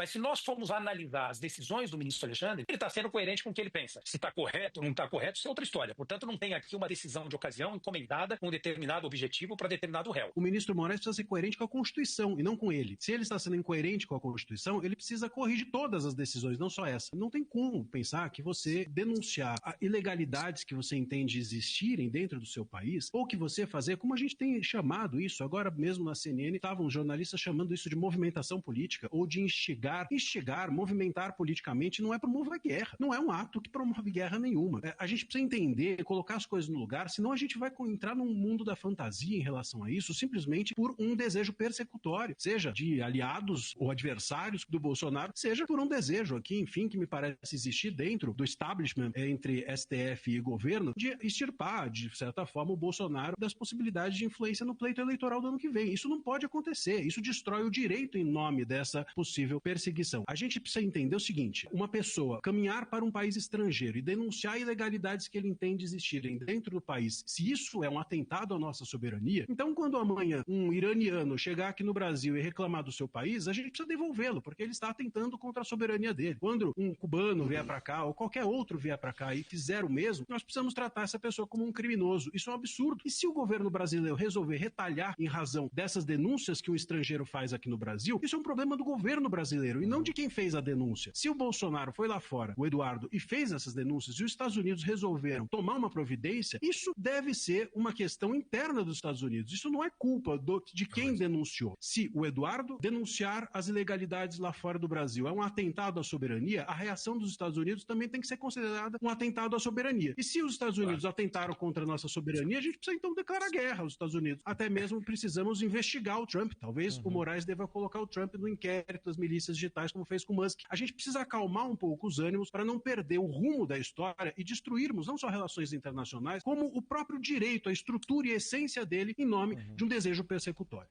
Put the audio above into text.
Mas se nós formos analisar as decisões do ministro Alexandre, ele está sendo coerente com o que ele pensa. Se está correto ou não está correto, isso é outra história. Portanto, não tem aqui uma decisão de ocasião encomendada com um determinado objetivo para determinado réu. O ministro Moraes precisa ser coerente com a Constituição e não com ele. Se ele está sendo incoerente com a Constituição, ele precisa corrigir todas as decisões, não só essa. Não tem como pensar que você denunciar ilegalidades que você entende existirem dentro do seu país, ou que você fazer, como a gente tem chamado isso, agora mesmo na CNN, estavam jornalistas chamando isso de movimentação política, ou de instigar, movimentar politicamente, não é promover guerra. Não é um ato que promove guerra nenhuma. A gente precisa entender, colocar as coisas no lugar, senão a gente vai entrar num mundo da fantasia em relação a isso, simplesmente por um desejo persecutório, seja de aliados ou adversários do Bolsonaro, seja por um desejo aqui, enfim, que me parece existir dentro do establishment entre STF e governo, de extirpar, de certa forma, o Bolsonaro das possibilidades de influência no pleito eleitoral do ano que vem. Isso não pode acontecer. Isso destrói o direito em nome dessa possível perseguição. A gente precisa entender o seguinte: uma pessoa caminhar para um país estrangeiro e denunciar ilegalidades que ele entende existirem dentro do país, se isso é um atentado à nossa soberania, então quando amanhã um iraniano chegar aqui no Brasil e reclamar do seu país, a gente precisa devolvê-lo, porque ele está atentando contra a soberania dele. Quando um cubano vier para cá, ou qualquer outro vier para cá e fizer o mesmo, nós precisamos tratar essa pessoa como um criminoso. Isso é um absurdo. E se o governo brasileiro resolver retalhar em razão dessas denúncias que um estrangeiro faz aqui no Brasil, isso é um problema do governo brasileiro e não de quem fez a denúncia. Se o Bolsonaro foi lá fora, o Eduardo, e fez essas denúncias e os Estados Unidos resolveram tomar uma providência, isso deve ser uma questão interna dos Estados Unidos. Isso não é culpa de quem denunciou. Se o Eduardo denunciar as ilegalidades lá fora do Brasil é um atentado à soberania, a reação dos Estados Unidos também tem que ser considerada um atentado à soberania. E se os Estados Unidos atentaram contra a nossa soberania, a gente precisa então declarar guerra aos Estados Unidos. Até mesmo precisamos investigar o Trump. Talvez o Moraes deva colocar o Trump no inquérito das milícias digitais, como fez com o Musk. A gente precisa acalmar um pouco os ânimos para não perder o rumo da história e destruirmos não só relações internacionais, como o próprio direito, a estrutura e a essência dele em nome de um desejo persecutório.